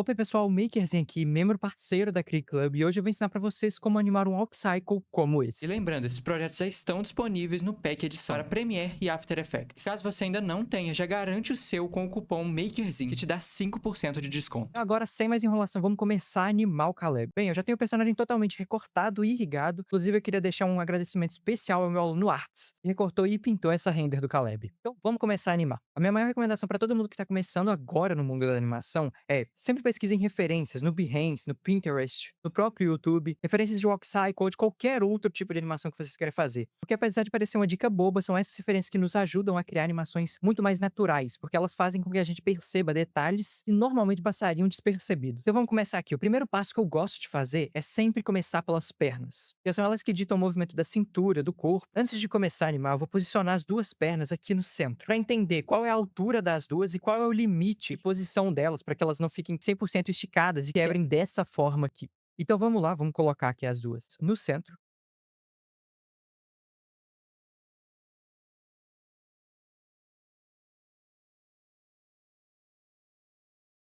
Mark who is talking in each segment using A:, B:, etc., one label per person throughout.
A: Opa, pessoal, Makerzinho aqui, membro parceiro da Cri Club, e hoje eu vou ensinar para vocês como animar um Walk-Cycle como
B: E
A: esse.
B: lembrando, esses projetos já estão disponíveis no Pack Edição para Premiere e After Effects. Caso você ainda não tenha, já garante o seu com o cupom MAKERZINho, que te dá 5% de desconto.
A: Então, agora, sem mais enrolação, vamos começar a animar o Caleb. Bem, eu já tenho o personagem totalmente recortado e irrigado, inclusive eu queria deixar um agradecimento especial ao meu aluno Arts, que recortou e pintou essa render do Caleb. Então, vamos começar a animar. A minha maior recomendação para todo mundo que está começando agora no mundo da animação é sempre pesquisem referências no Behance, no Pinterest, no próprio YouTube, referências de Walk-Cycle ou de qualquer outro tipo de animação que vocês querem fazer. Porque apesar de parecer uma dica boba, são essas referências que nos ajudam a criar animações muito mais naturais, porque elas fazem com que a gente perceba detalhes que normalmente passariam despercebidos. Então vamos começar aqui. O primeiro passo que eu gosto de fazer é sempre começar pelas pernas, porque são elas que ditam o movimento da cintura, do corpo. Antes de começar a animar, eu vou posicionar as duas pernas aqui no centro, para entender qual é a altura das duas e qual é o limite de posição delas, para que elas não fiquem 100% esticadas e quebrem dessa forma aqui. Então vamos lá, vamos colocar aqui as duas no centro.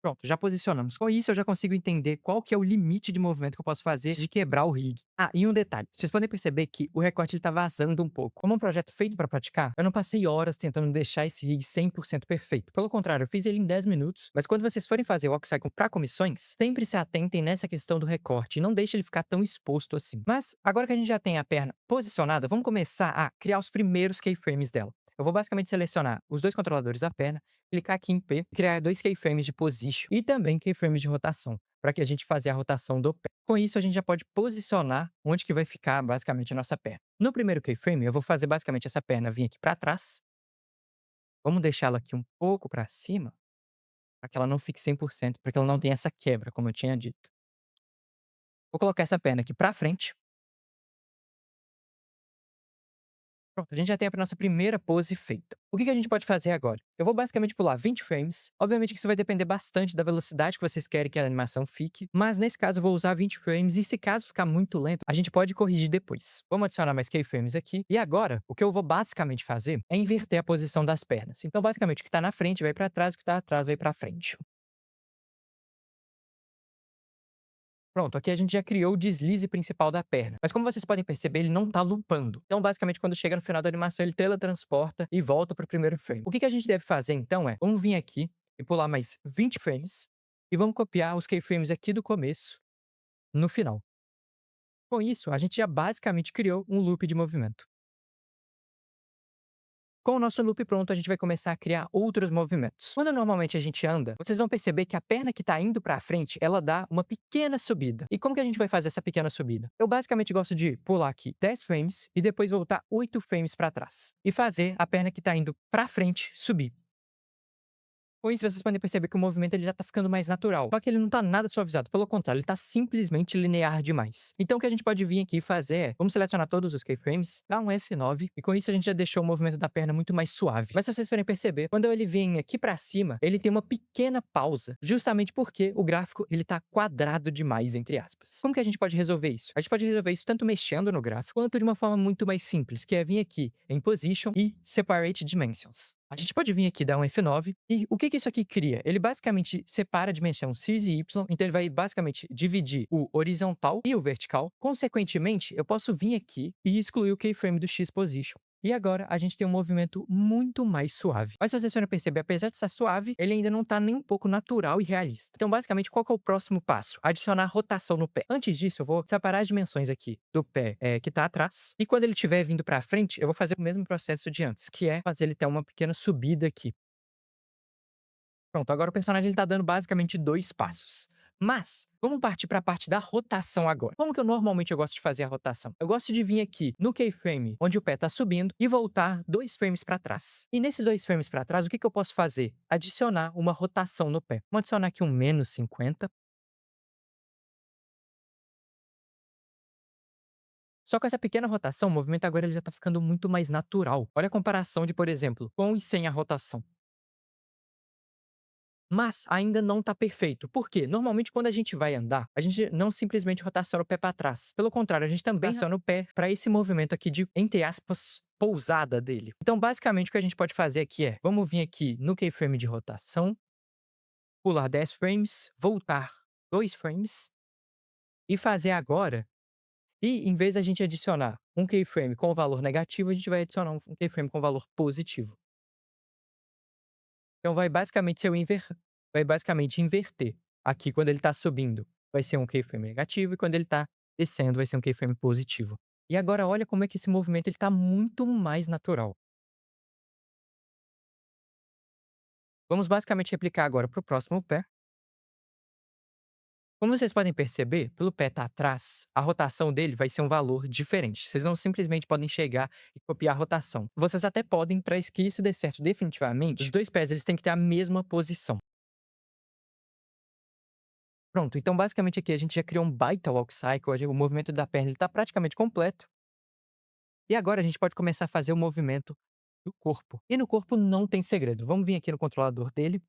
A: Pronto, já posicionamos. Com isso, eu já consigo entender qual que é o limite de movimento que eu posso fazer de quebrar o rig. Ah, e um detalhe. Vocês podem perceber que o recorte está vazando um pouco. Como é um projeto feito para praticar, eu não passei horas tentando deixar esse rig 100% perfeito. Pelo contrário, eu fiz ele em 10 minutos. Mas quando vocês forem fazer o Walk-Cycle para comissões, sempre se atentem nessa questão do recorte e não deixe ele ficar tão exposto assim. Mas agora que a gente já tem a perna posicionada, vamos começar a criar os primeiros keyframes dela. Eu vou basicamente selecionar os dois controladores da perna, clicar aqui em P, e criar dois keyframes de position e também keyframes de rotação, para que a gente faça a rotação do pé. Com isso, a gente já pode posicionar onde que vai ficar basicamente a nossa perna. No primeiro keyframe, eu vou fazer basicamente essa perna vir aqui para trás. Vamos deixá-la aqui um pouco para cima, para que ela não fique 100%, para que ela não tenha essa quebra, como eu tinha dito. Vou colocar essa perna aqui para frente. Pronto, a gente já tem a nossa primeira pose feita. O que a gente pode fazer agora? Eu vou basicamente pular 20 frames. Obviamente que isso vai depender bastante da velocidade que vocês querem que a animação fique, mas nesse caso eu vou usar 20 frames e se caso ficar muito lento, a gente pode corrigir depois. Vamos adicionar mais keyframes aqui. E agora, o que eu vou basicamente fazer é inverter a posição das pernas. Então, basicamente, o que está na frente vai para trás, o que está atrás vai para frente. Pronto, aqui a gente já criou o deslize principal da perna. Mas como vocês podem perceber, ele não tá loopando. Então, basicamente, quando chega no final da animação, ele teletransporta e volta pro primeiro frame. O que a gente deve fazer, então, é vamos vir aqui e pular mais 20 frames e vamos copiar os keyframes aqui do começo no final. Com isso, a gente já basicamente criou um loop de movimento. Com o nosso loop pronto, a gente vai começar a criar outros movimentos. Quando normalmente a gente anda, vocês vão perceber que a perna que está indo para frente, ela dá uma pequena subida. E como que a gente vai fazer essa pequena subida? Eu basicamente gosto de pular aqui 10 frames e depois voltar 8 frames para trás. E fazer a perna que está indo para frente subir. Com isso, vocês podem perceber que o movimento ele já tá ficando mais natural. Só que ele não tá nada suavizado, pelo contrário, ele tá simplesmente linear demais. Então o que a gente pode vir aqui e fazer é, vamos selecionar todos os keyframes, dar um F9, e com isso a gente já deixou o movimento da perna muito mais suave. Mas se vocês forem perceber, quando ele vem aqui pra cima, ele tem uma pequena pausa, justamente porque o gráfico ele tá quadrado demais, entre aspas. Como que a gente pode resolver isso? A gente pode resolver isso tanto mexendo no gráfico, quanto de uma forma muito mais simples, que é vir aqui em Position e Separate Dimensions. A gente pode vir aqui dar um F9 e o que isso aqui cria? Ele basicamente separa a dimensão x e y, então ele vai basicamente dividir o horizontal e o vertical. Consequentemente, eu posso vir aqui e excluir o keyframe do x position. E agora a gente tem um movimento muito mais suave. Mas se vocês forem perceber, apesar de estar suave, ele ainda não está nem um pouco natural e realista. Então, basicamente, qual que é o próximo passo? Adicionar rotação no pé. Antes disso, eu vou separar as dimensões aqui do pé que está atrás. E quando ele estiver vindo para frente, eu vou fazer o mesmo processo de antes, que é fazer ele ter uma pequena subida aqui. Pronto, agora o personagem ele tá dando basicamente 2 passos. Mas, vamos partir para a parte da rotação agora. Como que eu normalmente gosto de fazer a rotação? Eu gosto de vir aqui no keyframe, onde o pé está subindo, e voltar 2 frames para trás. E nesses 2 frames para trás, o que eu posso fazer? Adicionar uma rotação no pé. Vamos adicionar aqui um menos 50. Só com essa pequena rotação, o movimento agora ele já está ficando muito mais natural. Olha a comparação de, por exemplo, com e sem a rotação. Mas ainda não tá perfeito. Por quê? Normalmente quando a gente vai andar, a gente não simplesmente rotaciona o pé para trás. Pelo contrário, a gente também rotaciona o pé para esse movimento aqui de, entre aspas, pousada dele. Então, basicamente, o que a gente pode fazer aqui é, vamos vir aqui no keyframe de rotação, pular 10 frames, voltar 2 frames e fazer agora e em vez da gente adicionar um keyframe com valor negativo, a gente vai adicionar um keyframe com valor positivo. Então vai basicamente inverter. Aqui quando ele está subindo, vai ser um keyframe negativo e quando ele está descendo, vai ser um keyframe positivo. E agora olha como é que esse movimento ele tá muito mais natural. Vamos basicamente replicar agora para o próximo pé. Como vocês podem perceber, pelo pé estar atrás, a rotação dele vai ser um valor diferente. Vocês não simplesmente podem chegar e copiar a rotação. Vocês até podem, para que isso dê certo definitivamente, os 2 pés eles têm que ter a mesma posição. Pronto, então basicamente aqui a gente já criou um baita walk cycle, o movimento da perna está praticamente completo. E agora a gente pode começar a fazer o movimento do corpo. E no corpo não tem segredo. Vamos vir aqui no controlador dele,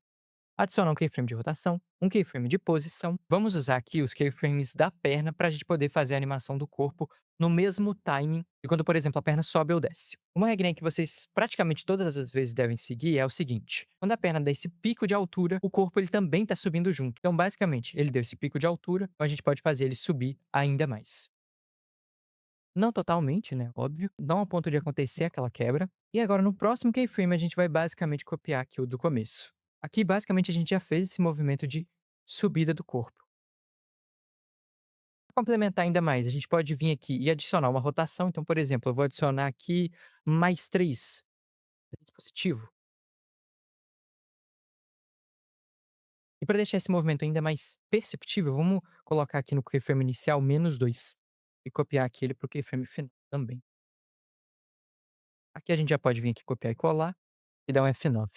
A: adicionar um keyframe de rotação, um keyframe de posição. Vamos usar aqui os keyframes da perna para a gente poder fazer a animação do corpo no mesmo timing de quando, por exemplo, a perna sobe ou desce. Uma regrinha que vocês praticamente todas as vezes devem seguir é o seguinte: quando a perna dá esse pico de altura, o corpo ele também está subindo junto. Então, basicamente, ele deu esse pico de altura, então a gente pode fazer ele subir ainda mais. Não totalmente, né, óbvio, não ao ponto de acontecer aquela quebra. E agora no próximo keyframe a gente vai basicamente copiar aqui o do começo. Aqui basicamente a gente já fez esse movimento de subida do corpo. Pra complementar ainda mais, a gente pode vir aqui e adicionar uma rotação, então, por exemplo, eu vou adicionar aqui mais 3 positivo. E para deixar esse movimento ainda mais perceptível, vamos colocar aqui no keyframe inicial -2 e copiar aquele para o keyframe final também. Aqui a gente já pode vir aqui copiar e colar e dar um F9.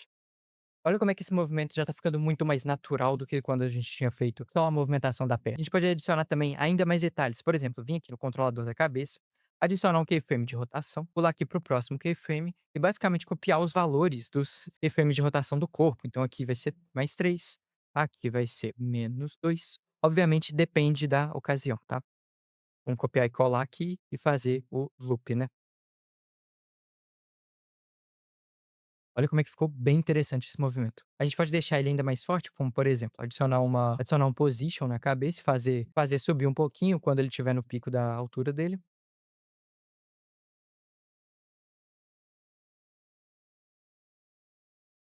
A: Olha como é que esse movimento já tá ficando muito mais natural do que quando a gente tinha feito só a movimentação da perna. A gente pode adicionar também ainda mais detalhes. Por exemplo, vir aqui no controlador da cabeça, adicionar um keyframe de rotação, pular aqui para o próximo keyframe e basicamente copiar os valores dos keyframes de rotação do corpo. Então aqui vai ser mais 3, aqui vai ser -2. Obviamente depende da ocasião, tá? Vamos copiar e colar aqui e fazer o loop, né? Olha como é que ficou bem interessante esse movimento. A gente pode deixar ele ainda mais forte, como por exemplo, adicionar um position na cabeça e fazer subir um pouquinho quando ele estiver no pico da altura dele.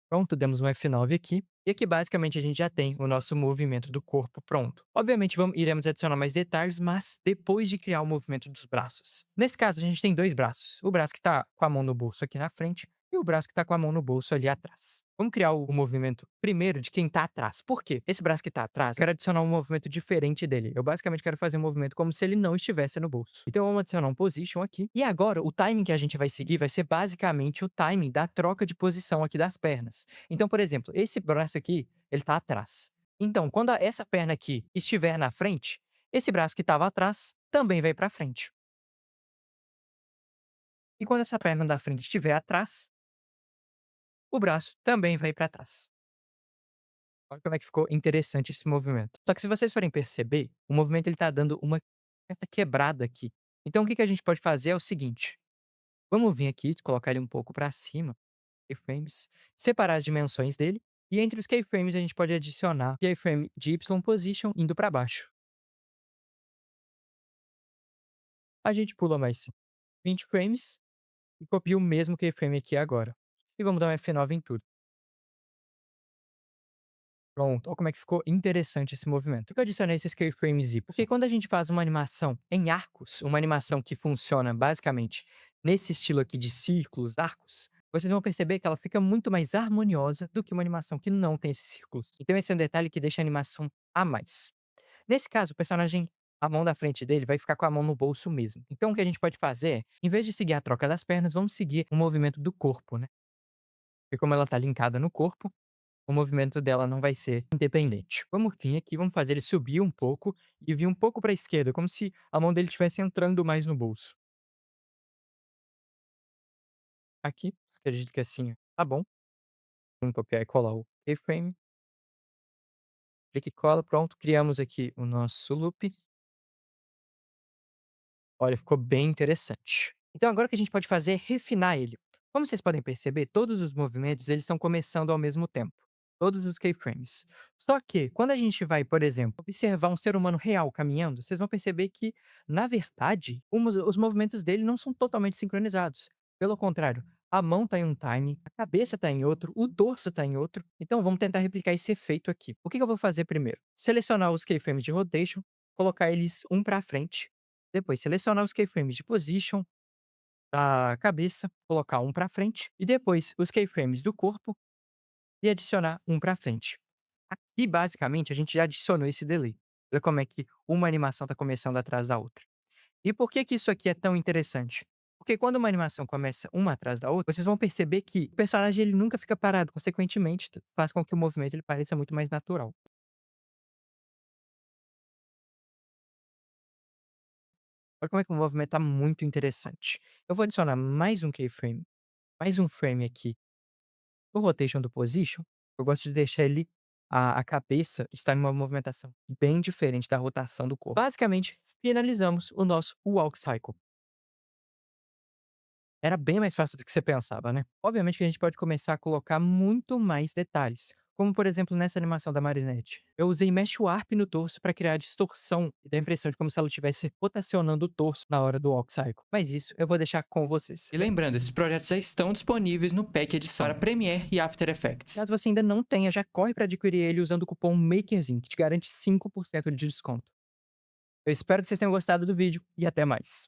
A: Pronto, demos um F9 aqui. E aqui basicamente a gente já tem o nosso movimento do corpo pronto. Obviamente iremos adicionar mais detalhes, mas depois de criar o movimento dos braços. Nesse caso a gente tem 2 braços. O braço que está com a mão no bolso aqui na frente e o braço que está com a mão no bolso ali atrás. Vamos criar o movimento primeiro de quem está atrás. Por quê? Esse braço que está atrás, eu quero adicionar um movimento diferente dele. Eu basicamente quero fazer um movimento como se ele não estivesse no bolso. Então vamos adicionar um position aqui. E agora o timing que a gente vai seguir vai ser basicamente o timing da troca de posição aqui das pernas. Então, por exemplo, esse braço aqui, ele tá atrás. Então, quando essa perna aqui estiver na frente, esse braço que estava atrás também vai para frente. E quando essa perna da frente estiver atrás, o braço também vai para trás. Olha como é que ficou interessante esse movimento. Só que se vocês forem perceber, o movimento ele tá dando uma certa quebrada aqui. Então, o que que a gente pode fazer é o seguinte: vamos vir aqui, colocar ele um pouco para cima, keyframes, separar as dimensões dele, e entre os keyframes a gente pode adicionar keyframe de Y position indo para baixo. A gente pula mais 20 frames e copia o mesmo keyframe aqui agora. E vamos dar um F9 em tudo. Pronto, olha como é que ficou interessante esse movimento. Por que eu adicionei esses keyframes Y? Porque quando a gente faz uma animação em arcos, uma animação que funciona basicamente nesse estilo aqui de círculos, arcos, vocês vão perceber que ela fica muito mais harmoniosa do que uma animação que não tem esses círculos. Então esse é um detalhe que deixa a animação a mais. Nesse caso, o personagem, a mão da frente dele vai ficar com a mão no bolso mesmo. Então o que a gente pode fazer é, em vez de seguir a troca das pernas, vamos seguir o movimento do corpo, né? Porque como ela tá linkada no corpo, o movimento dela não vai ser independente. Vamos vir aqui, vamos fazer ele subir um pouco e vir um pouco para a esquerda, como se a mão dele estivesse entrando mais no bolso. Aqui, acredito que assim tá bom. Vamos copiar e colar o keyframe. Clique e cola, pronto. Criamos aqui o nosso loop. Olha, ficou bem interessante. Então agora o que a gente pode fazer é refinar ele. Como vocês podem perceber, todos os movimentos eles estão começando ao mesmo tempo. todos os keyframes. Só que, quando a gente vai, por exemplo, observar um ser humano real caminhando, vocês vão perceber que, na verdade, os movimentos dele não são totalmente sincronizados. Pelo contrário, a mão está em um time, a cabeça está em outro, o dorso está em outro. Então, vamos tentar replicar esse efeito aqui. O que que eu vou fazer primeiro? Selecionar os keyframes de rotation, colocar eles um para frente. Depois, selecionar os keyframes de position, da cabeça, colocar um para frente. E depois, os keyframes do corpo e adicionar um para frente. Aqui, basicamente, a gente já adicionou esse delay. Olha como é que uma animação está começando atrás da outra. E por que que isso aqui é tão interessante? Porque quando uma animação começa uma atrás da outra, vocês vão perceber que o personagem ele nunca fica parado, consequentemente, faz com que o movimento ele pareça muito mais natural. Olha como é que o movimento está muito interessante. Eu vou adicionar mais um keyframe, mais um frame aqui no rotation do position. Eu gosto de deixar ele a cabeça estar em uma movimentação bem diferente da rotação do corpo. Basicamente, finalizamos o nosso walk cycle. Era bem mais fácil do que você pensava, né? Obviamente que a gente pode começar a colocar muito mais detalhes, como por exemplo nessa animação da Marinette. Eu usei Mesh Warp no torso para criar a distorção e dar a impressão de como se ela estivesse rotacionando o torso na hora do walk cycle. Mas isso eu vou deixar com vocês.
B: E lembrando, esses projetos já estão disponíveis no Pack Edição para Premiere e After Effects.
A: Caso você ainda não tenha, já corre para adquirir ele usando o cupom MAKERZIN, que te garante 5% de desconto. Eu espero que vocês tenham gostado do vídeo e até mais.